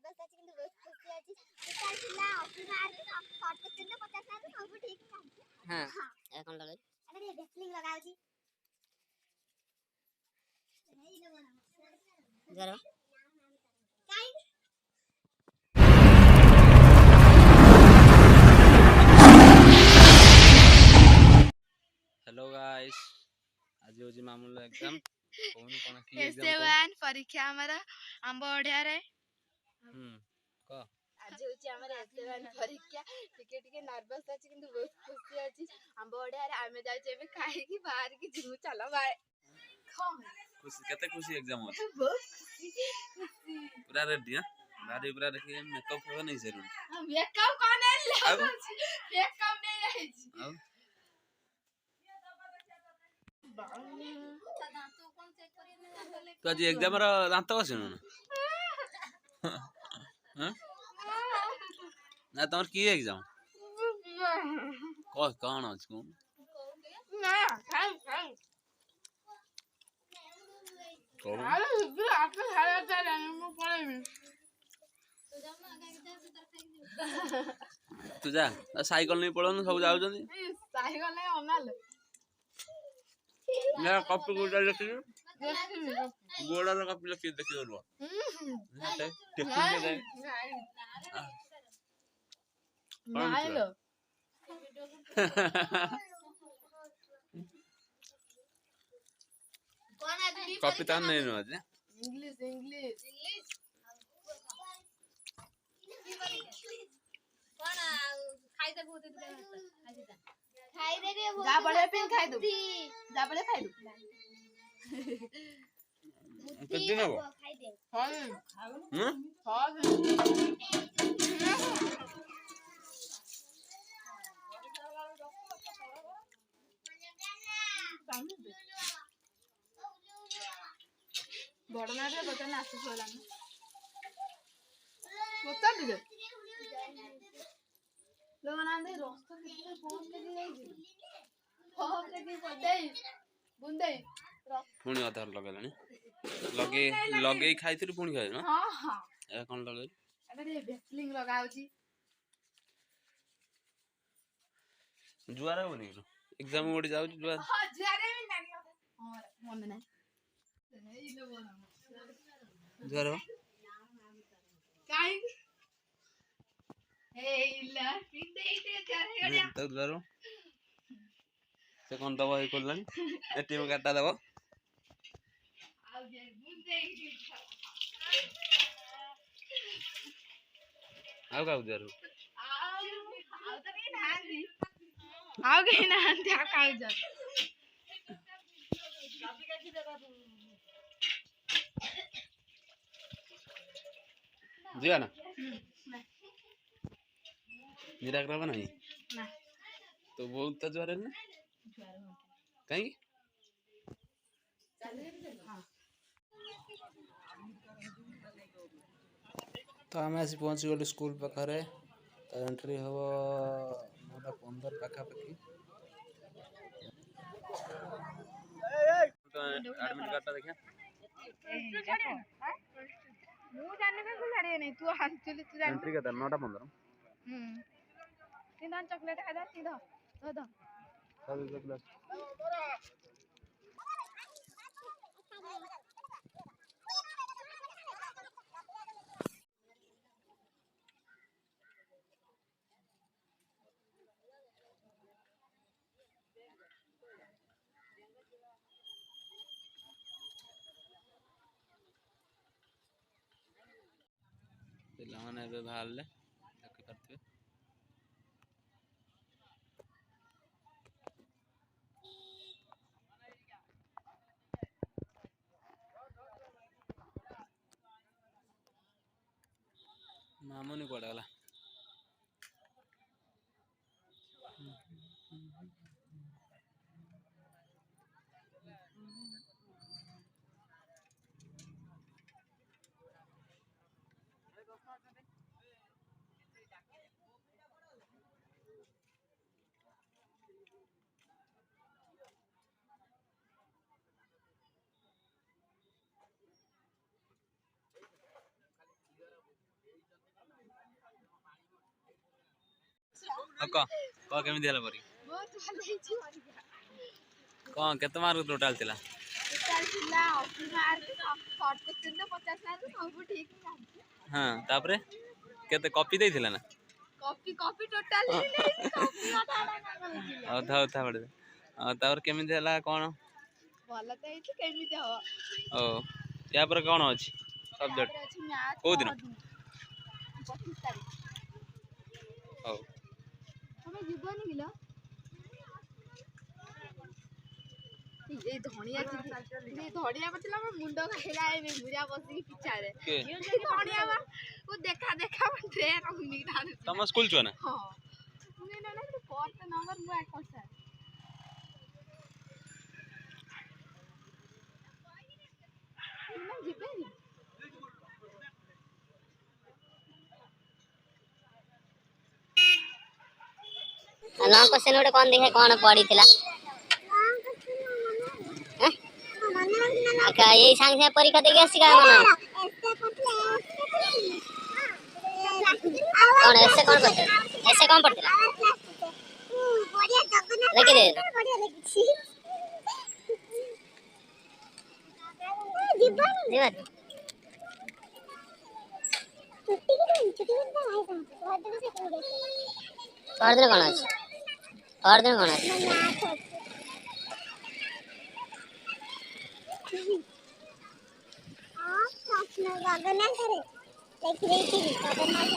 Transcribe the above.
Nervous अछि किंतु बहुत खुशी अछि पिता पिला अभिमान शॉर्ट क्वेश्चन 50 ना सब ठीक है। हां ए कोन लगे अरे ये बेसलिंग लगाओ जी नहीं लगाना जरा काई हेलो गाइस आज होजी मामूल एग्जाम कोन कोन की एग्जाम एस1 परीक्षा हमर आंब ओढिया रे क आज होची हमर एस1 परीक्षा टिके नर्वस अछि किंतु बहुत खुशी अछि आंब ओढिया रे आमे जाय जेबे खाई की बाहर की जिमु चलो बाय खुशी केते खुशी एग्जाम हो बहुत खुशी पूरा रेडी हां गाड़ी पूरा देखि मेकअप हो नहीं जरूर मेकअप कोन ले मेकअप नहीं है अब तो आज एग्जाम रो दांत बसिनो ना हां ना तोर की एग्जाम कोन अछि कोन ना खाई कोन अरे तू आके खाया चले मु पळेबी तू जा साइकिल नहीं पळन सब जाउ जंदी साइकिल नहीं अनाल ना कॉपी गोडा लिखि गोडा रो कॉपी लिखि देखि दरबो टेक्निक दे नाइलो कौन आदमी कॉपी तान नहीं नो आज इंग्लिश कौन खाई दे बहुत खाई दे रे वो जा बड़े पेन खाई दो जा बड़े खाई दो कितने ना वो खाई दे बड़ना रे बतन आसु सोलान बता दे लोना दे रोस्त कितने पोस्ट के नहीं जी बहुत के बदे बुंदे पुणी आधार लगेलानी लगे खाइथिलु पुणी खाइ न हां हां ए कोन लगे अरे बेसलिंग लगाओ जी जुआरा बनी एग्जाम मोड जाउ जुआर हां जुआरे भी नहीं और मन नहीं ई लो बोला जुआरो काई ए इला पिंदे जुआरे गडिया तो जुआरो से कोन दबा हे कोलानी एटीएम कार्डटा दबा आ जे बुंदे आउ का जुआरो आ तो नहीं नांदी आओ के नांदी आ काउ जा जिया ना निराक रहा नहीं ना तो बहुत तो जुआरे ना कहीं तो आम आसी पहुँची गलु स्कूल पाखे तो एंट्री हम 9:15 पाखापाखि एडमिट कार्डटा देखा मु जाने का छाड़े नहीं तू आंचली तू जान एंट्री केता 9:15 तीन चॉकलेट आधा सीधा दादा सब चॉकलेट पिलाने बे बाहरले देखि करथिबे मामूनी कोड गला क केମିତି ହେଲା ପରୀ बहुत ଭଲ ହେଇଛି ପରୀକ୍ଷା। कौन केते मार्क टोटल थिला टोटल थिला 80 मार्क शॉर्ट क्वेश्चन तो 50 मार्क सब ठीक जांची। हां तापरे केते कॉपी देथिला ना कॉपी टोटल ही नहीं कॉपी वाला ना अधा अधा पड़े तापर केମିତି ହେଲା कोन ଭଲ ତ ହେଇଛି କେମିତି ହବ ओ या पर कोन अछि सब्जेक्ट ତାପରେ ଅଛି ମ୍ୟାଥ୍ କୋଉ ଦିନ 25 ତାରିଖ ओ ତମେ ଯିବନି କିଲୋ ଏ ଧଣିଆ ପଡିଥିଲା ମୋ ମୁଣ୍ଡ ଖାଇଲା ଏ ମୁଣ୍ଡା ବସିକି ପିଛାରେ के ଧଣିଆ ବା ମୁଁ ଦେଖା ଟ୍ରେନ ହୁନି ତାର तम स्कूल छुआ ना ହଁ ମୁଁ ନା ନା କୋର୍ଟ ନମ୍ବର ମୁଁ ଆଡ କରିଛା ମୁଁ ଯିବେନି लॉन्ग क्वेश्चन उठे कौन देखे कौन पड़ी थिला का यही संग से परीक्षा देके आसी का मन कौन ऐसे कौन करते ऐसे कौन पढ़तेला लिख दे जीवन परदिन कौन अछि परदिन कौन अछि गगन करे देख रही थी